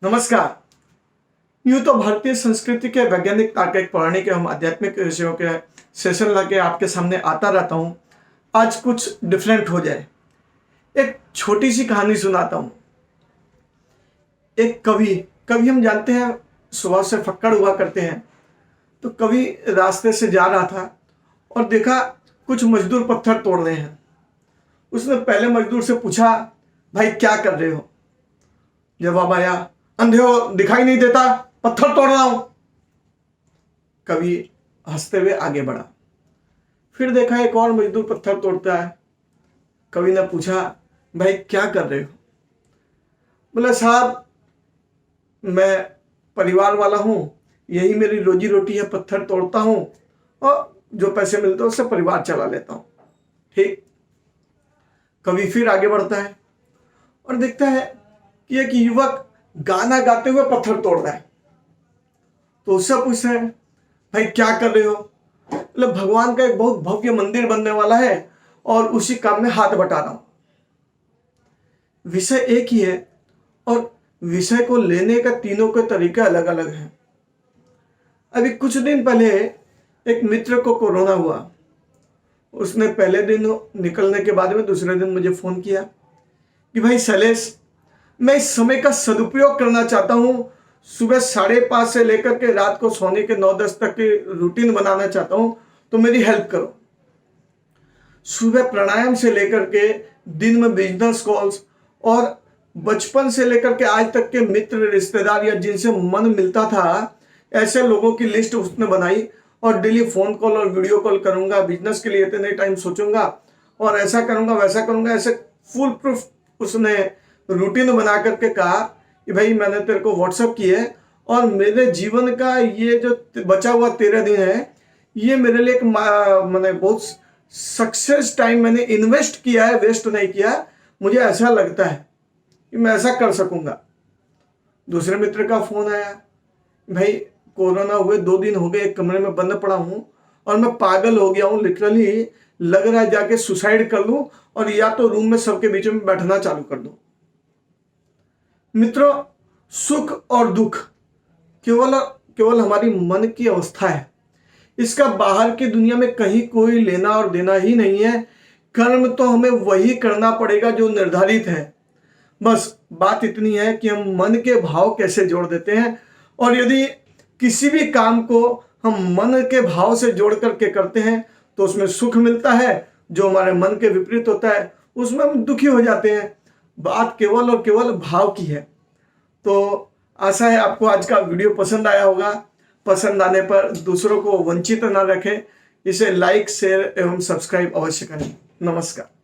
नमस्कार। यूं तो भारतीय संस्कृति के वैज्ञानिक तार्किक पौराणिक एवं आध्यात्मिक विषयों के सेशन लाके आपके सामने आता रहता हूं। आज कुछ डिफरेंट हो जाए। एक छोटी सी कहानी सुनाता हूं। एक कवि कवि हम जानते हैं सुबह से फक्कड़ हुआ करते हैं। तो कवि रास्ते से जा रहा था और देखा कुछ मजदूर पत्थर तोड़ रहे हैं। उसने पहले मजदूर से पूछा, भाई क्या कर रहे हो? जवाब आया, अंधे हो, दिखाई नहीं देता, पत्थर तोड़ रहा हूं। कवि हंसते हुए आगे बढ़ा। फिर देखा एक और मजदूर पत्थर तोड़ता है। कवि ने पूछा, भाई क्या कर रहे हो? बोला, साहब मैं परिवार वाला हूं, यही मेरी रोजी रोटी है, पत्थर तोड़ता हूं और जो पैसे मिलते हैं उससे परिवार चला लेता हूं। ठीक। कवि फिर आगे बढ़ता है और देखता है कि एक युवक गाना गाते हुए पत्थर तोड़ रहा है। तो उससे पूछते हैं, भाई क्या कर रहे हो? मतलब भगवान का एक बहुत भव्य मंदिर बनने वाला है और उसी काम में हाथ बटा रहा हूं। विषय एक ही है और विषय को लेने का तीनों के तरीके अलग अलग हैं। अभी कुछ दिन पहले एक मित्र को कोरोना हुआ। उसने पहले दिन निकलने के बाद में दूसरे दिन मुझे फोन किया कि भाई शैलेश, मैं इस समय का सदुपयोग करना चाहता हूं। सुबह 5:30 से लेकर के रात को सोने के 9-10 तक की रूटीन बनाना चाहता हूं, तो मेरी हेल्प करो। सुबह प्राणायाम से लेकर के दिन में बिजनेस कॉल्स और बचपन से लेकर के आज तक के मित्र रिश्तेदार या जिनसे मन मिलता था, ऐसे लोगों की लिस्ट उसने बनाई और डेली फोन कॉल और वीडियो कॉल करूंगा, बिजनेस के लिए इतने टाइम सोचूंगा और ऐसा करूंगा वैसा करूंगा, ऐसे फुल प्रूफ उसने रूटीन बना करके कहा कि भाई मैंने तेरे को व्हाट्सएप किया है और मेरे जीवन का ये जो बचा हुआ 13 दिन है, ये मेरे लिए एक मैंने बहुत सक्सेस टाइम मैंने इन्वेस्ट किया है, वेस्ट नहीं किया। मुझे ऐसा लगता है कि मैं ऐसा कर सकूंगा। दूसरे मित्र का फोन आया, भाई कोरोना हुए 2 दिन हो गए, एक कमरे में बंद पड़ा हूं और मैं पागल हो गया हूं, लिटरली लग रहा है जाके सुसाइड कर लूं और या तो रूम में सबके बीच में बैठना चालू कर दूं। मित्रों, सुख और दुख केवल हमारी मन की अवस्था है। इसका बाहर की दुनिया में कहीं कोई लेना और देना ही नहीं है। कर्म तो हमें वही करना पड़ेगा जो निर्धारित है। बस बात इतनी है कि हम मन के भाव कैसे जोड़ देते हैं और यदि किसी भी काम को हम मन के भाव से जोड़ करके करते हैं तो उसमें सुख मिलता है। जो हमारे मन के विपरीत होता है उसमें हम दुखी हो जाते हैं। बात केवल और केवल भाव की है। तो आशा है आपको आज का वीडियो पसंद आया होगा। पसंद आने पर दूसरों को वंचित न रखें। इसे लाइक, शेयर एवं सब्सक्राइब अवश्य करें। नमस्कार।